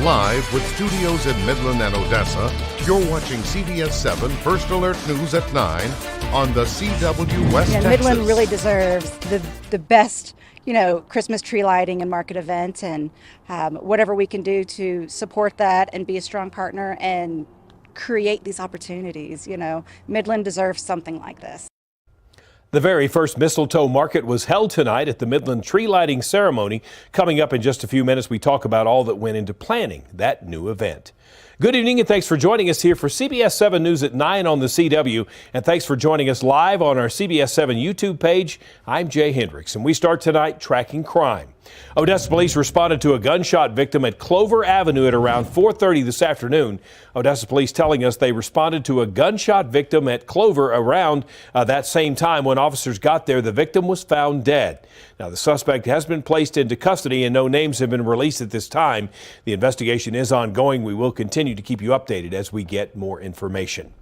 Live with studios in Midland and Odessa, you're watching CBS7 First Alert News at 9 on the CW West Texas. Midland really deserves the best, Christmas tree lighting and market event, and whatever we can do to support that and be a strong partner and create these opportunities. Midland deserves something like this. The very first mistletoe market was held tonight at the Midland tree lighting ceremony. Coming up in just a few minutes, we talk about all that went into planning that new event. Good evening and thanks for joining us here for CBS 7 News at 9 on the CW. And thanks for joining us live on our CBS 7 YouTube page. I'm Jay Hendricks, and we start tonight tracking crime. Odessa police responded to a gunshot victim at Clover Avenue at around 4:30 this afternoon. Odessa police telling us they responded to a gunshot victim at Clover around that same time. When officers got there, the victim was found dead. Now, the suspect has been placed into custody and no names have been released at this time. The investigation is ongoing. We will continue to keep you updated as we get more information.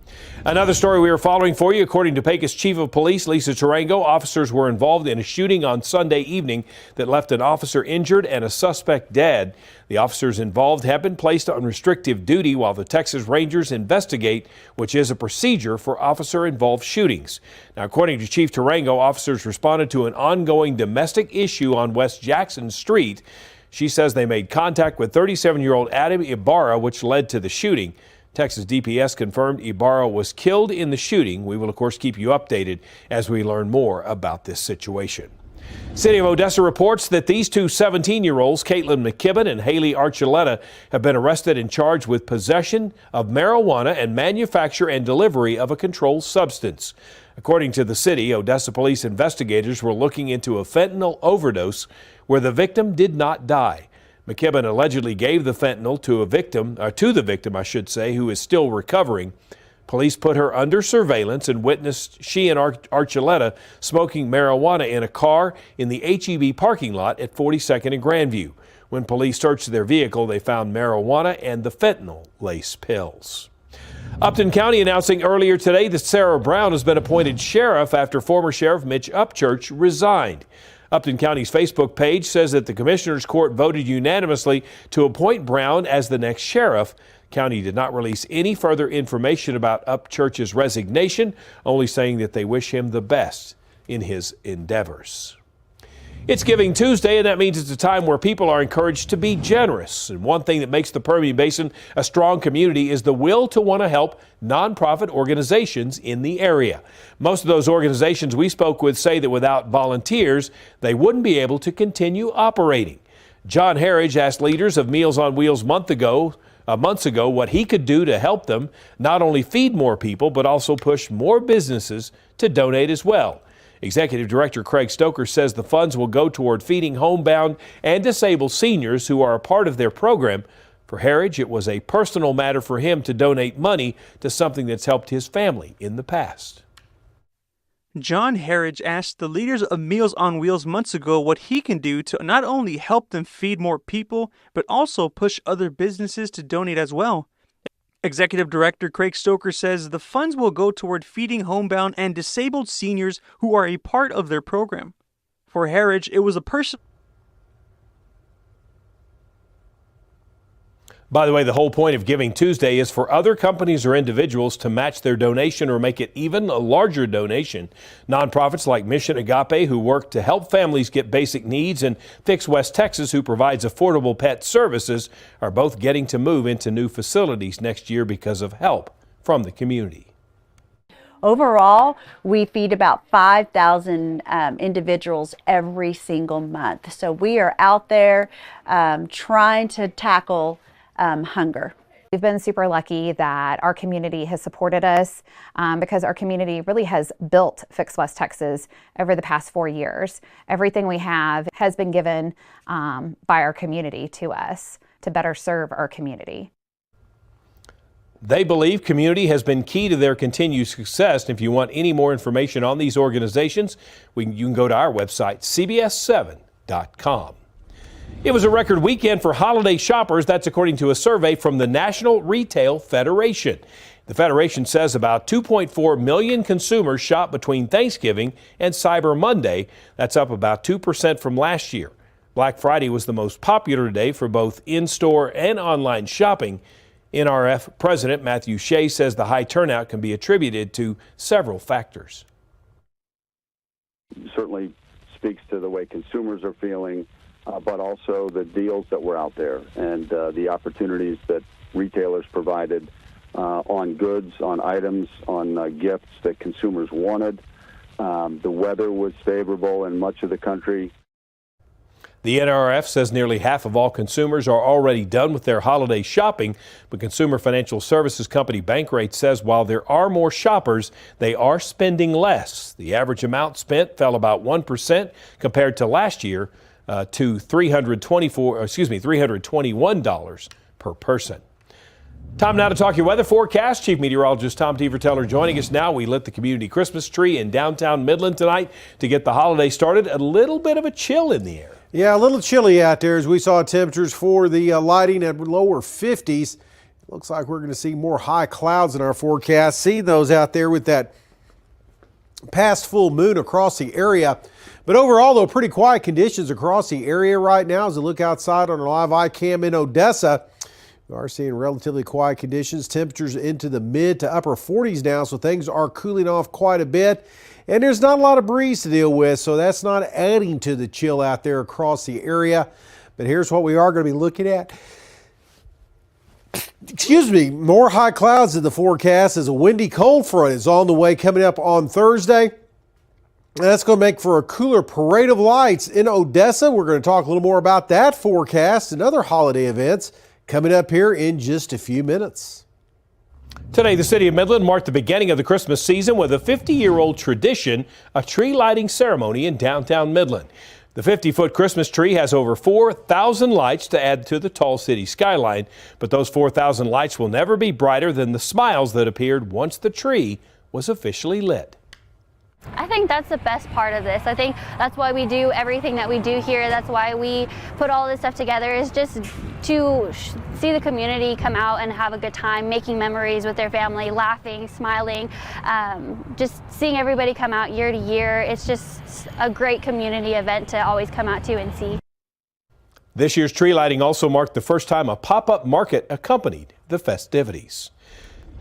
Another story we are following for you. According to Pecos Chief of Police Lisa Tarango, officers were involved in a shooting on Sunday evening that left an officer injured and a suspect dead. The officers involved have been placed on restrictive duty while the Texas Rangers investigate, which is a procedure for officer-involved shootings. Now, according to Chief Tarango, officers responded to an ongoing domestic issue on West Jackson Street. She says they made contact with 37-year-old Adam Ibarra, which led to the shooting. Texas DPS confirmed Ibarra was killed in the shooting. We will, of course, keep you updated as we learn more about this situation. City of Odessa reports that these two 17-year-olds, Caitlin McKibben and Haley Archuleta, have been arrested and charged with possession of marijuana and manufacture and delivery of a controlled substance. According to the city, Odessa police investigators were looking into a fentanyl overdose where the victim did not die. McKibben allegedly gave the fentanyl to the victim, who is still recovering. Police put her under surveillance and witnessed she and Archuleta smoking marijuana in a car in the H-E-B parking lot at 42nd and Grandview. When police searched their vehicle, they found marijuana and the fentanyl lace pills. Upton County announcing earlier today that Sarah Brown has been appointed sheriff after former Sheriff Mitch Upchurch resigned. Upton County's Facebook page says that the Commissioners Court voted unanimously to appoint Brown as the next sheriff. County did not release any further information about Upchurch's resignation, only saying that they wish him the best in his endeavors. It's Giving Tuesday, and that means it's a time where people are encouraged to be generous. And one thing that makes the Permian Basin a strong community is the will to want to help nonprofit organizations in the area. Most of those organizations we spoke with say that without volunteers, they wouldn't be able to continue operating. John Harridge asked leaders of Meals on Wheels months ago what he could do to help them not only feed more people, but also push more businesses to donate as well. Executive Director Craig Stoker says the funds will go toward feeding homebound and disabled seniors who are a part of their program. For Harridge, it was a personal matter for him to donate money to something that's helped his family in the past. John Harridge asked the leaders of Meals on Wheels months ago what he can do to not only help them feed more people, but also push other businesses to donate as well. Executive Director Craig Stoker says the funds will go toward feeding homebound and disabled seniors who are a part of their program. For Harridge, it was a personal. By the way, the whole point of Giving Tuesday is for other companies or individuals to match their donation or make it even a larger donation. Nonprofits like Mission Agape, who work to help families get basic needs, and Fix West Texas, who provides affordable pet services, are both getting to move into new facilities next year because of help from the community. Overall, we feed about 5,000 individuals every single month. So we are out there trying to tackle hunger. We've been super lucky that our community has supported us because our community really has built Fix West Texas over the past 4 years. Everything we have has been given by our community to us to better serve our community. They believe community has been key to their continued success. And if you want any more information on these organizations, you can go to our website, CBS7.com. It was a record weekend for holiday shoppers. That's according to a survey from the National Retail Federation. The Federation says about 2.4 million consumers shopped between Thanksgiving and Cyber Monday. That's up about 2% from last year. Black Friday was the most popular day for both in-store and online shopping. NRF President Matthew Shea says the high turnout can be attributed to several factors. Certainly speaks to the way consumers are feeling, but also the deals that were out there and the opportunities that retailers provided on goods, on items, on gifts that consumers wanted. The weather was favorable in much of the country. The NRF says nearly half of all consumers are already done with their holiday shopping, but consumer financial services company Bankrate says while there are more shoppers, they are spending less. The average amount spent fell about 1% compared to last year to $321 per person. Time now to talk your weather forecast. Chief Meteorologist Tom Teever-Teller joining us now. We lit the community Christmas tree in downtown Midland tonight to get the holiday started. A little bit of a chill in the air. Yeah, a little chilly out there as we saw temperatures for the lighting at lower 50s. Looks like we're going to see more high clouds in our forecast. See those out there with that past full moon across the area. But overall, though, pretty quiet conditions across the area right now. As I look outside on a live iCam in Odessa, we are seeing relatively quiet conditions. Temperatures into the mid to upper 40s now, so things are cooling off quite a bit. And there's not a lot of breeze to deal with, so that's not adding to the chill out there across the area. But here's what we are going to be looking at. More high clouds in the forecast as a windy cold front is on the way coming up on Thursday. And that's going to make for a cooler parade of lights in Odessa. We're going to talk a little more about that forecast and other holiday events coming up here in just a few minutes. Today, the city of Midland marked the beginning of the Christmas season with a 50-year-old tradition, a tree lighting ceremony in downtown Midland. The 50-foot Christmas tree has over 4,000 lights to add to the tall city skyline, but those 4,000 lights will never be brighter than the smiles that appeared once the tree was officially lit. I think that's the best part of this. I think that's why we do everything that we do here. That's why we put all this stuff together, is just to see the community come out and have a good time, making memories with their family, laughing, smiling, just seeing everybody come out year to year. It's just a great community event to always come out to and see. This year's tree lighting also marked the first time a pop-up market accompanied the festivities.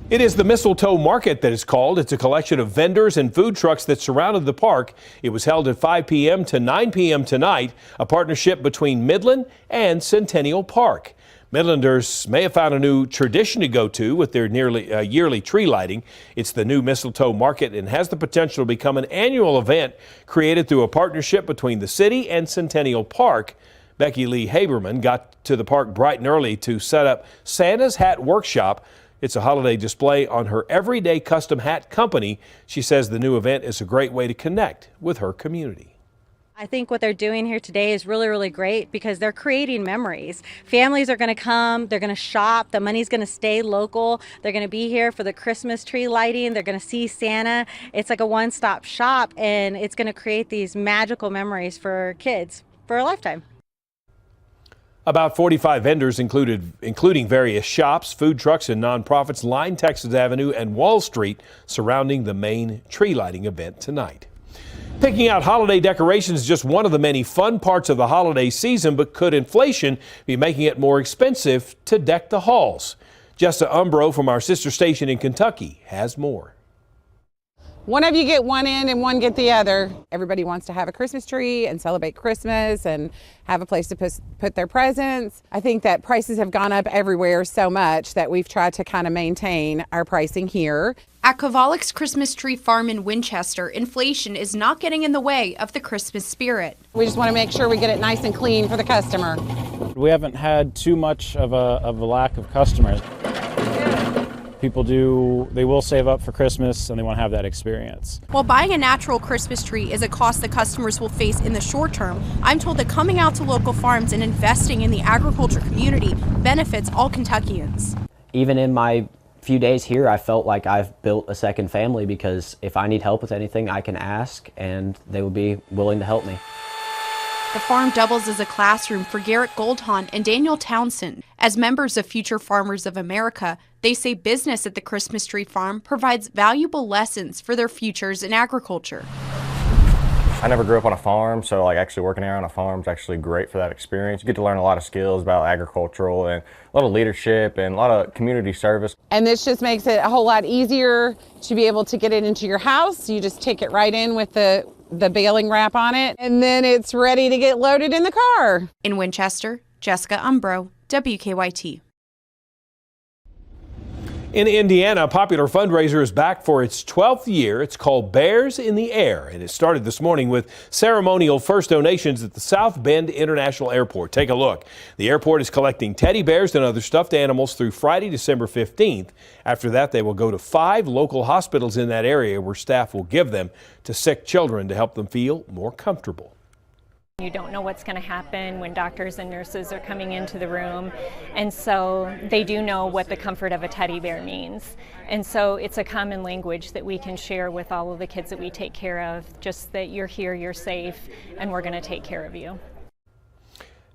It is the Mistletoe Market that is called. It's a collection of vendors and food trucks that surrounded the park. It was held at 5 p.m. to 9 p.m. tonight, a partnership between Midland and Centennial Park. Midlanders may have found a new tradition to go to with their yearly tree lighting. It's the new Mistletoe Market and has the potential to become an annual event created through a partnership between the city and Centennial Park. Becky Lee Haberman got to the park bright and early to set up Santa's Hat Workshop. It's a holiday display on her Everyday Custom Hat company. She says the new event is a great way to connect with her community. I think what they're doing here today is really, really great because they're creating memories. Families are going to come, they're going to shop, the money's going to stay local. They're going to be here for the Christmas tree lighting. They're going to see Santa. It's like a one-stop shop, and it's going to create these magical memories for kids for a lifetime. About 45 vendors, including various shops, food trucks, and nonprofits, line Texas Avenue and Wall Street surrounding the main tree lighting event tonight. Picking out holiday decorations is just one of the many fun parts of the holiday season, but could inflation be making it more expensive to deck the halls? Jessa Umbro from our sister station in Kentucky has more. Whenever you get one end and one get the other, everybody wants to have a Christmas tree and celebrate Christmas and have a place to put their presents. I think that prices have gone up everywhere so much that we've tried to kind of maintain our pricing here. At Kovalik's Christmas Tree Farm in Winchester, inflation is not getting in the way of the Christmas spirit. We just want to make sure we get it nice and clean for the customer. We haven't had too much of a lack of customers. People they will save up for Christmas and they want to have that experience. While buying a natural Christmas tree is a cost that customers will face in the short term, I'm told that coming out to local farms and investing in the agriculture community benefits all Kentuckians. Even in my few days here, I felt like I've built a second family because if I need help with anything, I can ask and they would be willing to help me. The farm doubles as a classroom for Garrett Goldhahn and Daniel Townsend. As members of Future Farmers of America, they say business at the Christmas Tree Farm provides valuable lessons for their futures in agriculture. I never grew up on a farm, so like actually working out on a farm is actually great for that experience. You get to learn a lot of skills about agricultural and a lot of leadership and a lot of community service. And this just makes it a whole lot easier to be able to get it into your house. You just take it right in with the baling wrap on it, and then it's ready to get loaded in the car. In Winchester, Jessica Umbro, WKYT. In Indiana, a popular fundraiser is back for its 12th year. It's called Bears in the Air, and it started this morning with ceremonial first donations at the South Bend International Airport. Take a look. The airport is collecting teddy bears and other stuffed animals through Friday, December 15th. After that, they will go to 5 local hospitals in that area where staff will give them to sick children to help them feel more comfortable. You don't know what's going to happen when doctors and nurses are coming into the room, and so they do know what the comfort of a teddy bear means. And so it's a common language that we can share with all of the kids that we take care of, just that you're here, you're safe, and we're going to take care of you.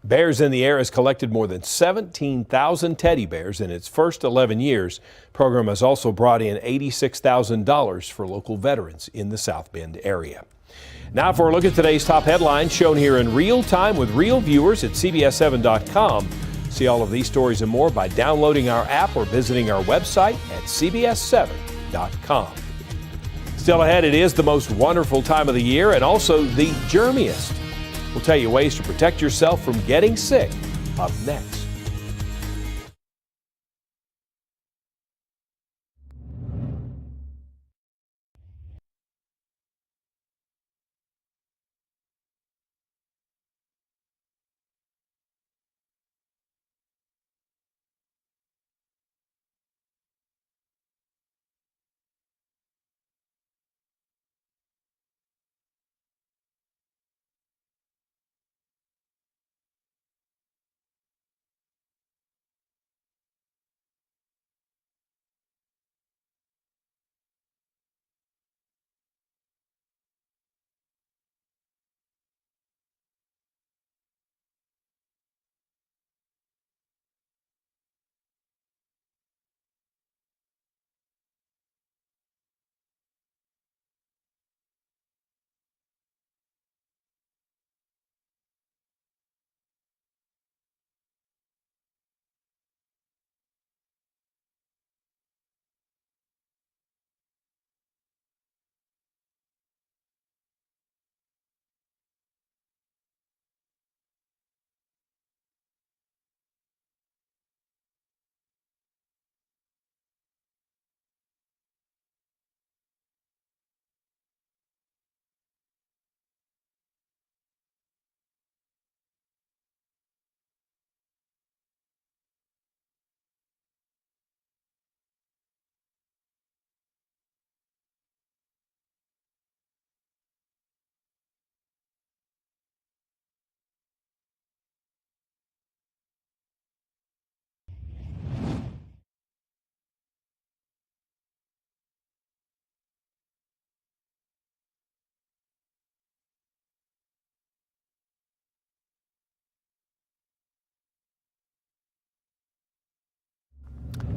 Bears in the Air has collected more than 17,000 teddy bears in its first 11 years. The program has also brought in $86,000 for local veterans in the South Bend area. Now for a look at today's top headlines shown here in real time with real viewers at CBS7.com. See all of these stories and more by downloading our app or visiting our website at CBS7.com. Still ahead, it is the most wonderful time of the year and also the germiest. We'll tell you ways to protect yourself from getting sick up next.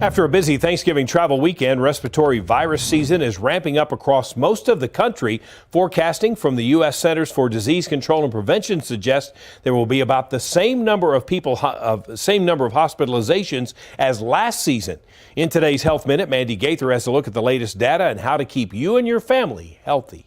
After a busy Thanksgiving travel weekend, respiratory virus season is ramping up across most of the country. Forecasting from the U.S. Centers for Disease Control and Prevention suggests there will be about the same number of hospitalizations as last season. In today's Health Minute, Mandy Gaither has a look at the latest data and how to keep you and your family healthy.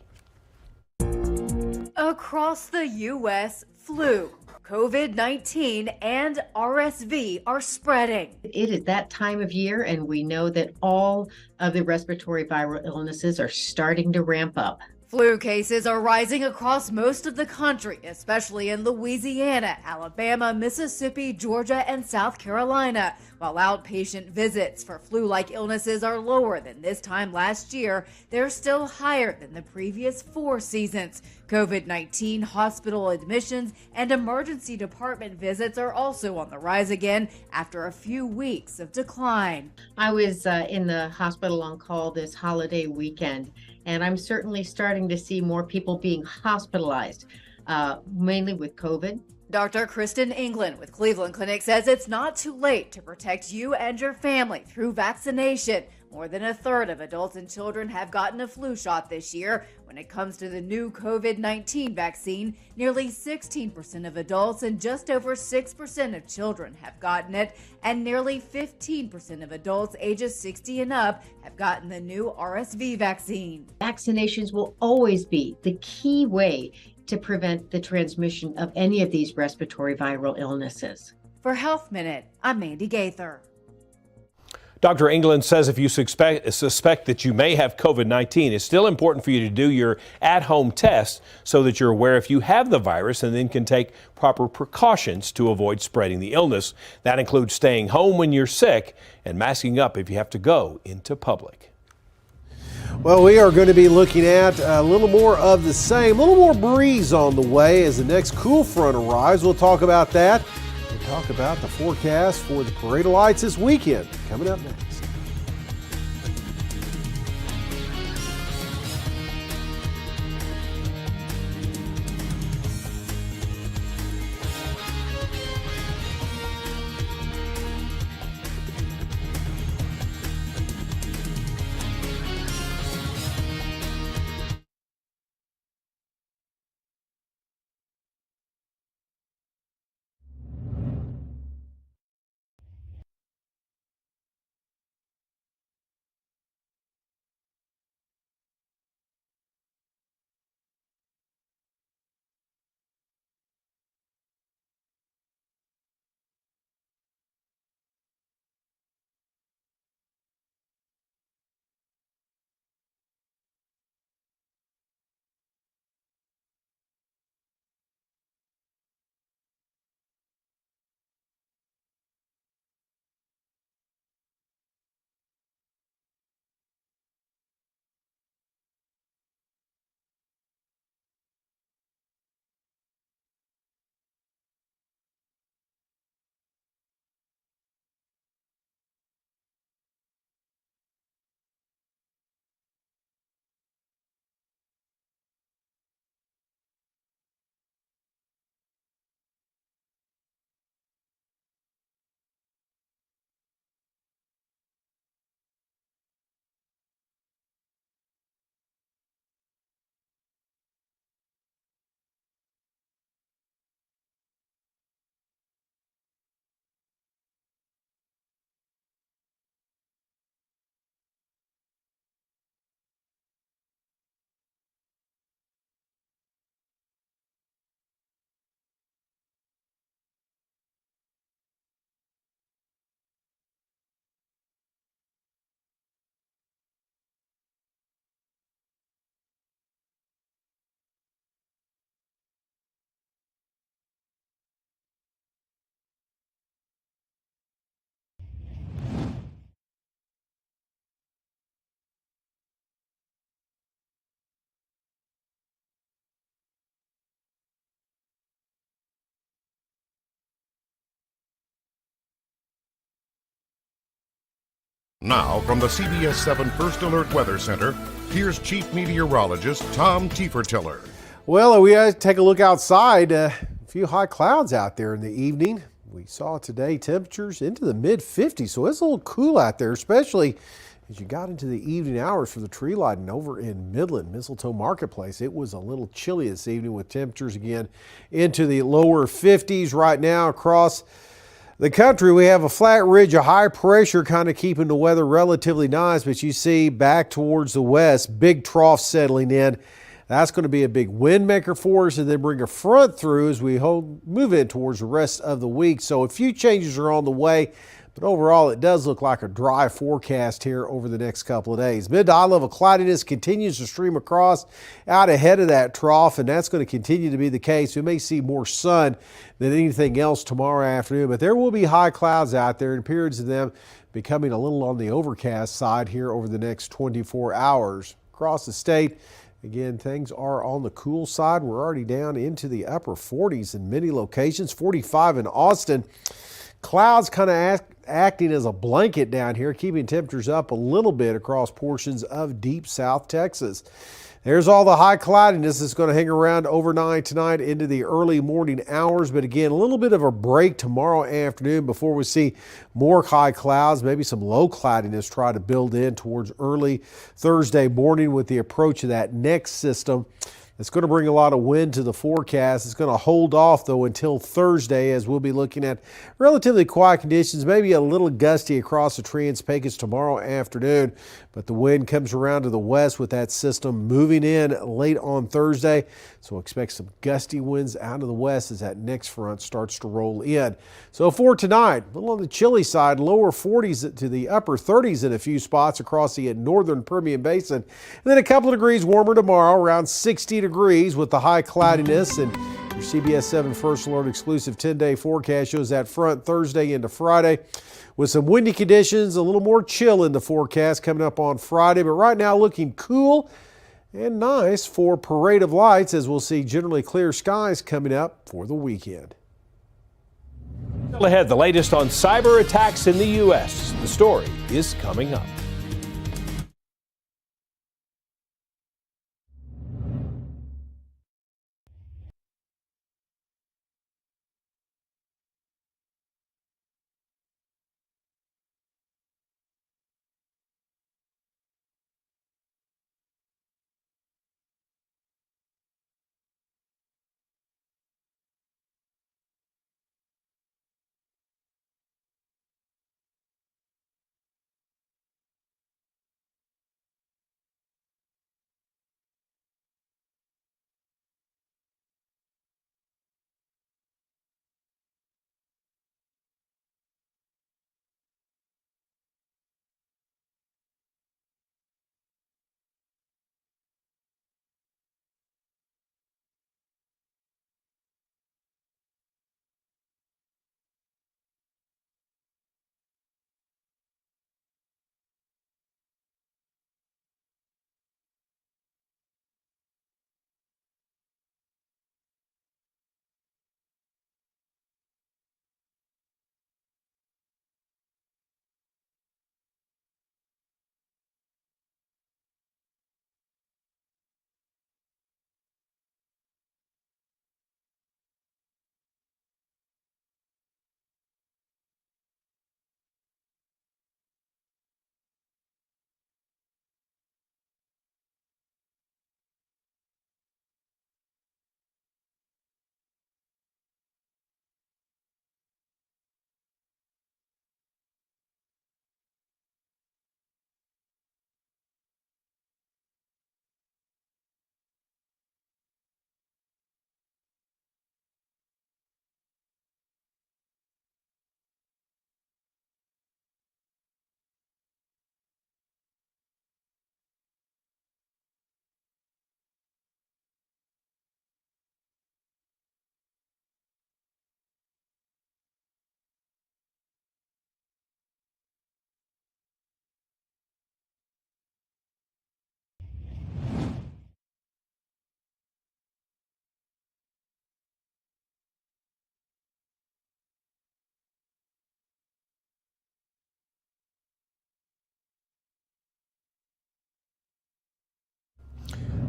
Across the U.S., flu, COVID-19 and RSV are spreading. It is that time of year, and we know that all of the respiratory viral illnesses are starting to ramp up. Flu cases are rising across most of the country, especially in Louisiana, Alabama, Mississippi, Georgia, and South Carolina. While outpatient visits for flu-like illnesses are lower than this time last year, they're still higher than the previous 4 seasons. COVID-19 hospital admissions and emergency department visits are also on the rise again after a few weeks of decline. I was in the hospital on call this holiday weekend, and I'm certainly starting to see more people being hospitalized, mainly with COVID. Dr. Kristen England with Cleveland Clinic says it's not too late to protect you and your family through vaccination. More than a third of adults and children have gotten a flu shot this year. When it comes to the new COVID-19 vaccine, nearly 16% of adults and just over 6% of children have gotten it, and nearly 15% of adults ages 60 and up have gotten the new RSV vaccine. Vaccinations will always be the key way to prevent the transmission of any of these respiratory viral illnesses. For Health Minute, I'm Mandy Gaither. Dr. England says if you suspect that you may have COVID-19, it's still important for you to do your at-home test so that you're aware if you have the virus and then can take proper precautions to avoid spreading the illness. That includes staying home when you're sick and masking up if you have to go into public. Well, we are going to be looking at a little more of the same, a little more breeze on the way as the next cool front arrives. We'll talk about that. We'll talk about the forecast for the Parade of Lights this weekend. Coming up next. Now, from the CBS7 First Alert Weather Center, here's Chief Meteorologist Tom Tiefertiller. Well, we take a look outside. A few high clouds out there in the evening. We saw today temperatures into the mid-50s, so it's a little cool out there, especially as you got into the evening hours for the tree lighting over in Midland, Mistletoe Marketplace. It was a little chilly this evening with temperatures again into the lower 50s right now across the country. We have a flat ridge of high pressure kind of keeping the weather relatively nice, but you see back towards the west, big trough settling in. That's going to be a big wind maker for us and then bring a front through as we move in towards the rest of the week. So a few changes are on the way, but overall it does look like a dry forecast here over the next couple of days. Mid to high level cloudiness continues to stream across out ahead of that trough, and that's going to continue to be the case. We may see more sun than anything else tomorrow afternoon, but there will be high clouds out there and periods of them becoming a little on the overcast side here over the next 24 hours. Across the state, again, things are on the cool side. We're already down into the upper 40s in many locations, 45 in Austin. Clouds kind of acting as a blanket down here, keeping temperatures up a little bit across portions of deep South Texas. There's all the high cloudiness that's going to hang around overnight tonight into the early morning hours. But again, a little bit of a break tomorrow afternoon before we see more high clouds, maybe some low cloudiness try to build in towards early Thursday morning with the approach of that next system. It's going to bring a lot of wind to the forecast. It's going to hold off, though, until Thursday, as we'll be looking at relatively quiet conditions, maybe a little gusty across the Trans-Pecos tomorrow afternoon. But the wind comes around to the west with that system moving in late on Thursday. So expect some gusty winds out of the west as that next front starts to roll in. So for tonight, a little on the chilly side, lower 40s to the upper 30s in a few spots across the northern Permian Basin. And then a couple of degrees warmer tomorrow, around 60 degrees with the high cloudiness. And your CBS7 First Alert exclusive 10-day forecast shows that front Thursday into Friday with some windy conditions, a little more chill in the forecast coming up on Friday. But right now looking cool and nice for Parade of Lights, as we'll see generally clear skies coming up for the weekend. Still ahead, the latest on cyber attacks in the U.S. The story is coming up.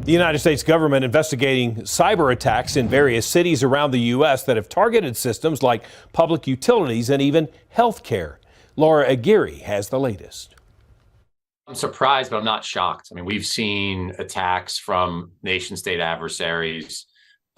The United States government investigating cyber attacks in various cities around the U.S. that have targeted systems like public utilities and even health care. Laura Aguirre has the latest. I'm surprised, but I'm not shocked. I mean, we've seen attacks from nation-state adversaries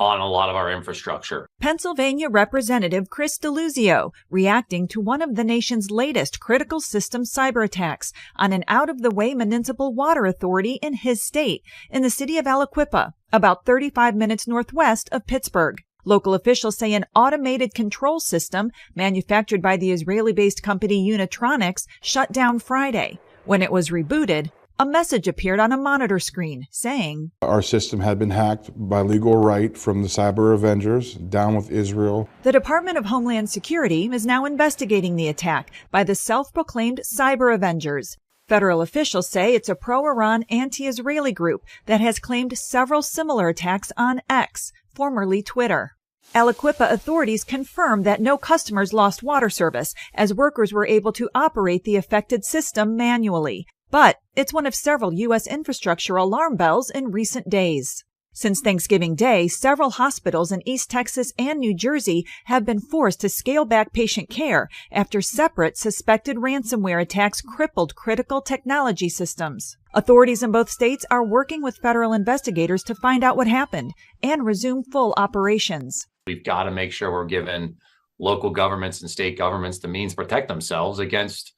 on a lot of our infrastructure. Pennsylvania Representative Chris DeLuzio reacting to one of the nation's latest critical system cyber attacks on an out-of-the-way municipal water authority in his state, in the city of Aliquippa, about 35 minutes northwest of Pittsburgh. Local officials say an automated control system manufactured by the Israeli-based company Unitronics shut down Friday. When it was rebooted, a message appeared on a monitor screen saying, "Our system had been hacked by legal right from the cyber avengers, down with Israel." The Department of Homeland Security is now investigating the attack by the self-proclaimed cyber avengers. Federal officials say it's a pro-Iran anti-Israeli group that has claimed several similar attacks on X, formerly Twitter. Aliquippa authorities confirmed that no customers lost water service as workers were able to operate the affected system manually. But it's one of several U.S. infrastructure alarm bells in recent days. Since Thanksgiving Day, several hospitals in East Texas and New Jersey have been forced to scale back patient care after separate suspected ransomware attacks crippled critical technology systems. Authorities in both states are working with federal investigators to find out what happened and resume full operations. We've got to make sure we're giving local governments and state governments the means to protect themselves against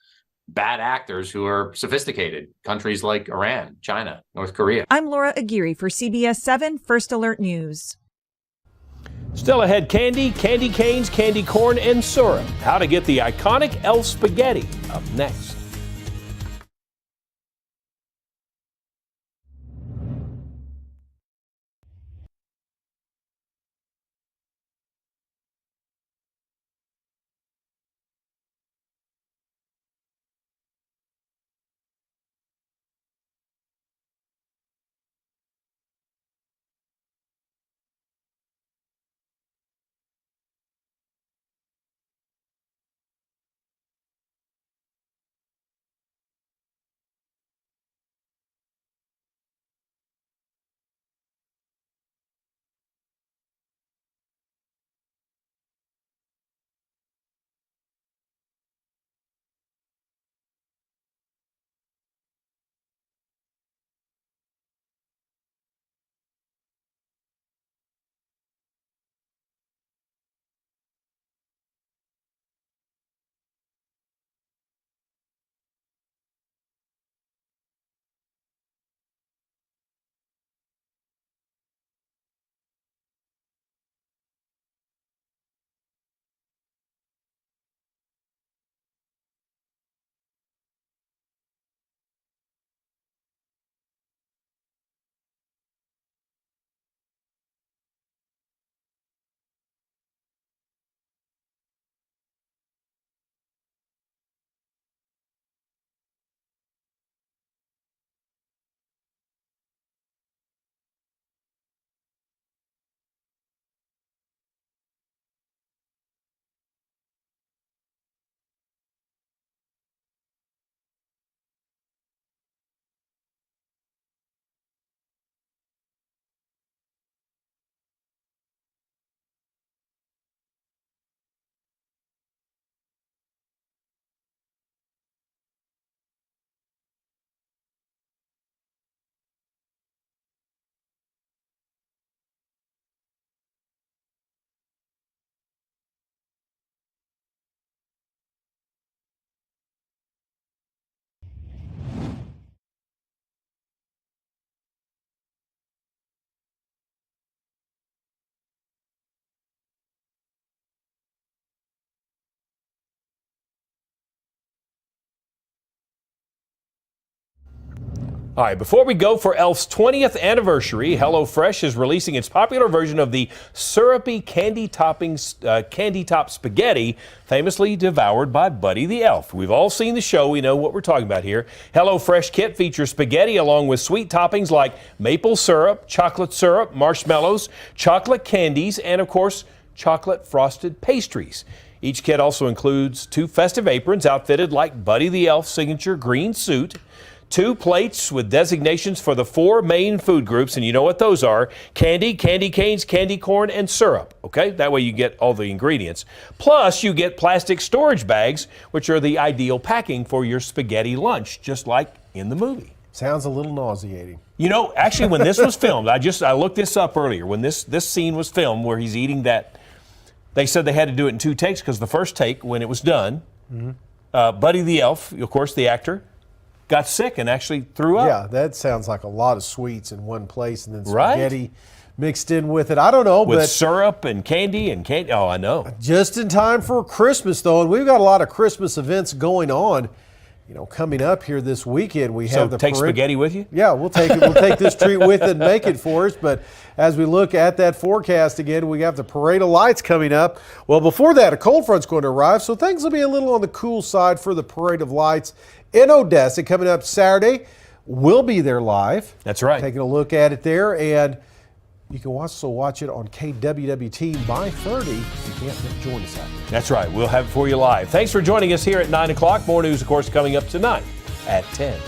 bad actors who are sophisticated, countries like Iran, China, North Korea. I'm Laura Aguirre for CBS7 First Alert News. Still ahead, candy canes, candy corn, and syrup. How to get the iconic Elf spaghetti up next. All right, before we go for Elf's 20th anniversary, HelloFresh is releasing its popular version of the syrupy candy top spaghetti, famously devoured by Buddy the Elf. We've all seen the show. We know what we're talking about here. HelloFresh kit features spaghetti along with sweet toppings like maple syrup, marshmallows, chocolate candies, and of course, chocolate frosted pastries. Each kit also includes 2 festive aprons outfitted like Buddy the Elf's signature green suit, 2 plates with designations for the 4 main food groups, and you know what those are: candy, candy canes, candy corn, and syrup. Okay, that way you get all the ingredients. Plus, you get plastic storage bags, which are the ideal packing for your spaghetti lunch, just like in the movie. Sounds a little nauseating. You know, actually, when this was filmed, I looked this up earlier. When this scene was filmed where he's eating that, they said they had to do it in 2 takes because the first take, when it was done, Buddy the Elf, of course, the actor, got sick and actually threw up. Yeah, that sounds like a lot of sweets in one place and then spaghetti mixed in with it. I don't know, with but syrup and candy. Oh, I know. Just in time for Christmas, though, and we've got a lot of Christmas events going on. You know, coming up here this weekend, we have the take spaghetti with you. Yeah, we'll take it. We'll take this treat with it and make it for us. But as we look at that forecast again, we have the Parade of Lights coming up. Well, before that, a cold front's going to arrive, so things will be a little on the cool side for the Parade of Lights in Odessa coming up Saturday. We'll be there live. That's right. Taking a look at it there, and You can also watch it on KWWT by 30. You can't join us out there. That's right. We'll have it for you live. Thanks for joining us here at 9 o'clock. More news, of course, coming up tonight at 10.